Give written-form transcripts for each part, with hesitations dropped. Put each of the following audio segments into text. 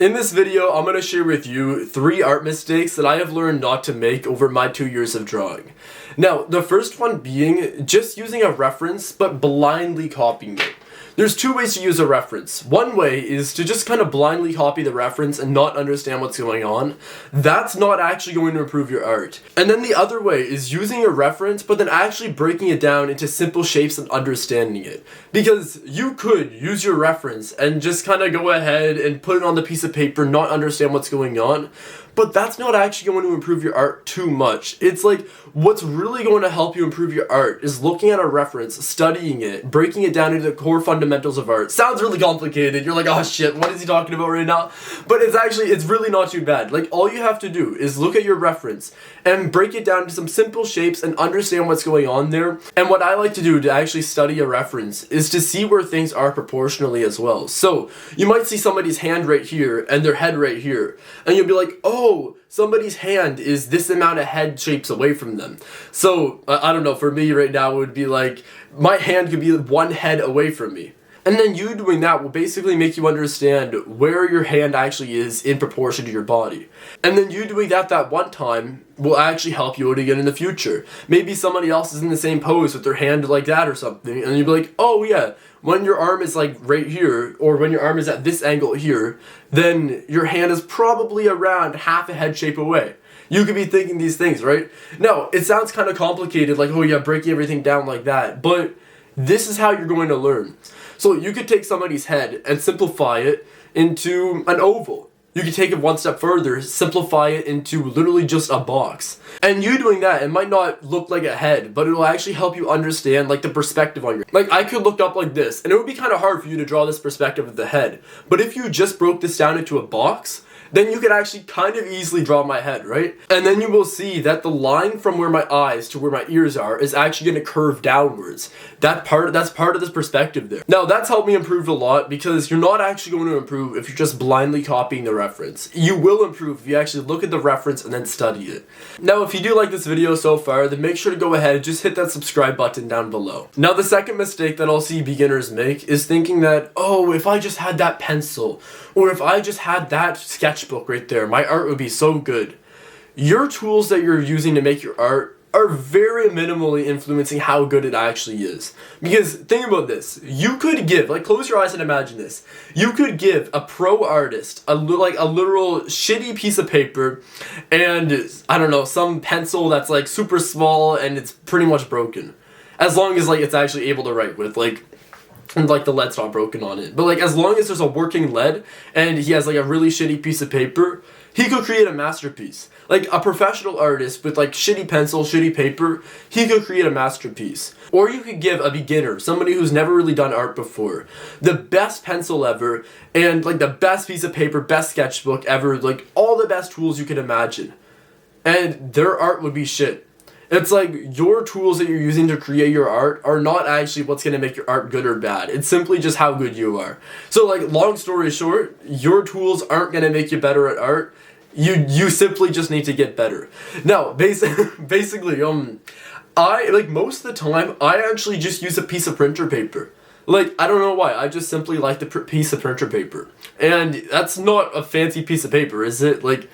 In this video, I'm going to share with you 3 art mistakes that I have learned not to make over my 2 years of drawing. Now, the first one being just using a reference but blindly copying it. There's 2 ways to use a reference. One way is to just kind of blindly copy the reference and not understand what's going on. That's not actually going to improve your art. And then the other way is using a reference but then actually breaking it down into simple shapes and understanding it. Because you could use your reference and just kind of go ahead and put it on the piece of paper, not understand what's going on. But that's not actually going to improve your art too much. It's like, what's really going to help you improve your art is looking at a reference, studying it, breaking it down into the core fundamentals of art. Sounds really complicated. You're like, oh shit, what is he talking about right now? But it's really not too bad. Like, all you have to do is look at your reference and break it down into some simple shapes and understand what's going on there. And what I like to do to actually study a reference is to see where things are proportionally as well. So, you might see somebody's hand right here and their head right here. And you'll be like, oh, somebody's hand is this amount of head shapes away from them. So, I don't know, for me right now it would be like, my hand could be 1 head away from me. And then you doing that will basically make you understand where your hand actually is in proportion to your body. And then you doing that one time will actually help you out again in the future. Maybe somebody else is in the same pose with their hand like that or something, and you'll be like, oh yeah, when your arm is like right here, or when your arm is at this angle here, then your hand is probably around half a head shape away. You could be thinking these things, right? Now, it sounds kind of complicated, like, oh yeah, breaking everything down like that, but this is how you're going to learn. So you could take somebody's head and simplify it into an oval. You could take it one step further, simplify it into literally just a box. And you doing that, it might not look like a head, but it'll actually help you understand like the perspective on your head. Like, I could look up like this, and it would be kind of hard for you to draw this perspective of the head. But if you just broke this down into a box, then you could actually kind of easily draw my head, right? And then you will see that the line from where my eyes to where my ears are is actually going to curve downwards. That's part of this perspective there. Now, that's helped me improve a lot because you're not actually going to improve if you're just blindly copying the reference. You will improve if you actually look at the reference and then study it. Now, if you do like this video so far, then make sure to go ahead and just hit that subscribe button down below. Now, the second mistake that I'll see beginners make is thinking that, oh, if I just had that pencil, or if I just had that sketchbook right there, my art would be so good. Your tools that you're using to make your art are very minimally influencing how good it actually is. Because think about this, you could give, like, close your eyes and imagine this. You could give a pro artist a literal shitty piece of paper and, I don't know, some pencil that's like super small and it's pretty much broken. As long as like it's actually able to write with, like, and like the lead's not broken on it. But like, as long as there's a working lead and he has like a really shitty piece of paper, he could create a masterpiece. Like, a professional artist with like shitty pencil, shitty paper, he could create a masterpiece. Or you could give a beginner, somebody who's never really done art before, the best pencil ever and like the best piece of paper, best sketchbook ever, like all the best tools you could imagine. And their art would be shit. It's like, your tools that you're using to create your art are not actually what's going to make your art good or bad. It's simply just how good you are. So like, long story short, your tools aren't going to make you better at art. You simply just need to get better. Now, basically, I, like, most of the time, I actually just use a piece of printer paper. Like, I don't know why, I just simply like the piece of printer paper. And that's not a fancy piece of paper, is it? Like,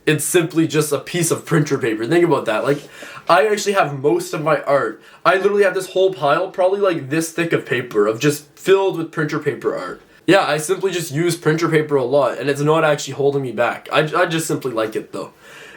it's simply just a piece of printer paper. Think about that. Like, I actually have most of my art. I literally have this whole pile, probably like this thick of paper, of just filled with printer paper art. Yeah, I simply just use printer paper a lot, and it's not actually holding me back. I just simply like it, though.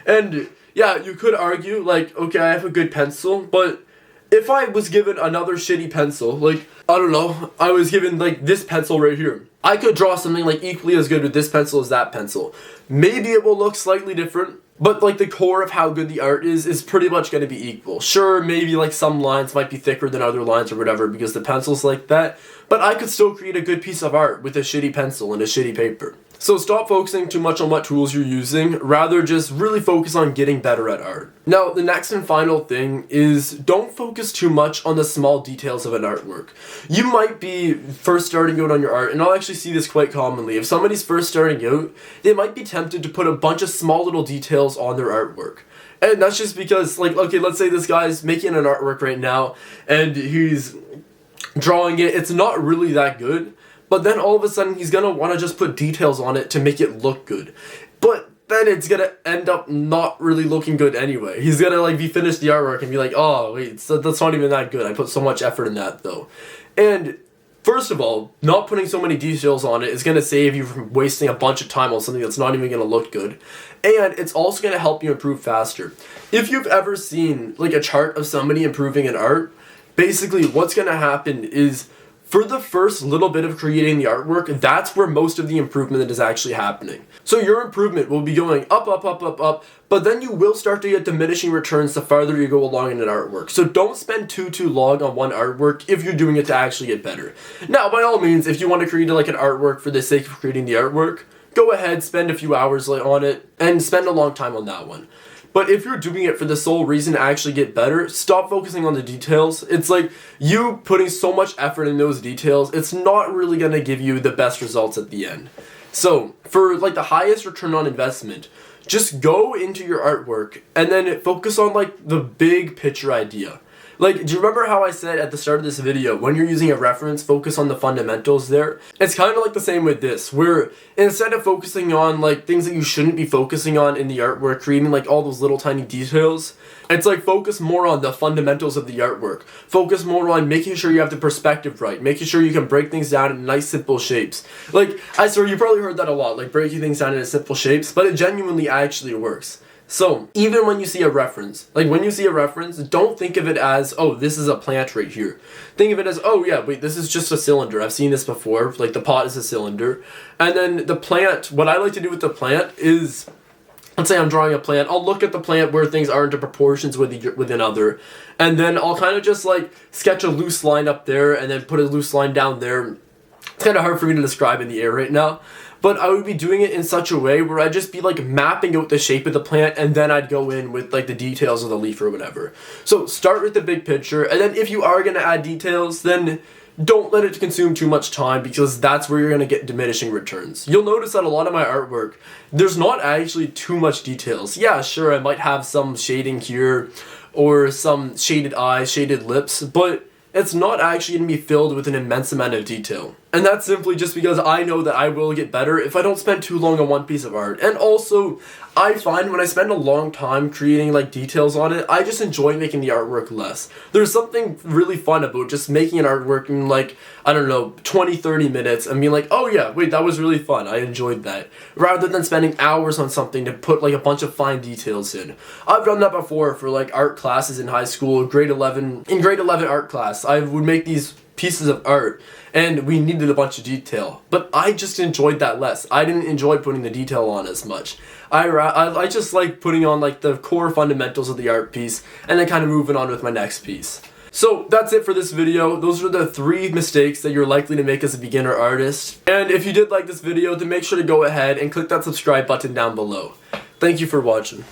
And, yeah, you could argue, like, okay, I have a good pencil, but if I was given another shitty pencil, like, I don't know, I was given, like, this pencil right here, I could draw something, like, equally as good with this pencil as that pencil. Maybe it will look slightly different, but, like, the core of how good the art is pretty much going to be equal. Sure, maybe, like, some lines might be thicker than other lines or whatever because the pencil's like that, but I could still create a good piece of art with a shitty pencil and a shitty paper. So stop focusing too much on what tools you're using, rather just really focus on getting better at art. Now, the next and final thing is, don't focus too much on the small details of an artwork. You might be first starting out on your art, and I'll actually see this quite commonly. If somebody's first starting out, they might be tempted to put a bunch of small little details on their artwork. And that's just because, like, okay, let's say this guy's making an artwork right now, and he's drawing it. It's not really that good, but then all of a sudden he's gonna want to just put details on it to make it look good. But then it's gonna end up not really looking good anyway. He's gonna like be finished the artwork and be like, oh wait, so that's not even that good. I put so much effort in that though. And first of all, not putting so many details on it is gonna save you from wasting a bunch of time on something that's not even gonna look good. And it's also gonna help you improve faster. If you've ever seen like a chart of somebody improving in art, basically what's gonna happen is for the first little bit of creating the artwork, that's where most of the improvement is actually happening. So your improvement will be going up, up, up, up, up, but then you will start to get diminishing returns the farther you go along in an artwork. So don't spend too long on one artwork if you're doing it to actually get better. Now, by all means, if you want to create like an artwork for the sake of creating the artwork, go ahead, spend a few hours on it, and spend a long time on that one. But if you're doing it for the sole reason to actually get better, stop focusing on the details. It's like you putting so much effort in those details, it's not really going to give you the best results at the end. So for like the highest return on investment, just go into your artwork and then focus on like the big picture idea. Like, do you remember how I said at the start of this video, when you're using a reference, focus on the fundamentals there? It's kind of like the same with this, where instead of focusing on like things that you shouldn't be focusing on in the artwork, creating like all those little tiny details, it's like focus more on the fundamentals of the artwork. Focus more on making sure you have the perspective right, making sure you can break things down in nice simple shapes. Like, I swear you probably heard that a lot, like breaking things down into simple shapes, but it genuinely actually works. So, even when you see a reference, don't think of it as, oh, this is a plant right here. Think of it as, oh yeah, wait, this is just a cylinder. I've seen this before, like the pot is a cylinder. And then the plant, what I like to do with the plant is, let's say I'm drawing a plant, I'll look at the plant where things are into proportions with another. And then I'll kind of just like sketch a loose line up there and then put a loose line down there. It's kind of hard for me to describe in the air right now. But I would be doing it in such a way where I'd just be like mapping out the shape of the plant and then I'd go in with like the details of the leaf or whatever. So start with the big picture, and then if you are going to add details, then don't let it consume too much time, because that's where you're going to get diminishing returns. You'll notice that a lot of my artwork, there's not actually too much details. Yeah, sure, I might have some shading here or some shaded eyes, shaded lips, but it's not actually going to be filled with an immense amount of detail. And that's simply just because I know that I will get better if I don't spend too long on one piece of art. And also, I find when I spend a long time creating like details on it, I just enjoy making the artwork less. There's something really fun about just making an artwork in like, I don't know, 20-30 minutes and being like, oh yeah, wait, that was really fun, I enjoyed that. Rather than spending hours on something to put like a bunch of fine details in. I've done that before for like art classes in high school, in grade 11 art class. I would make these pieces of art and we needed a bunch of detail, but I just enjoyed that less. I didn't enjoy putting the detail on as much. I just like putting on like the core fundamentals of the art piece and then kind of moving on with my next piece. So that's it for this video. Those are the 3 mistakes that you're likely to make as a beginner artist. And if you did like this video, then make sure to go ahead and click that subscribe button down below. Thank you for watching.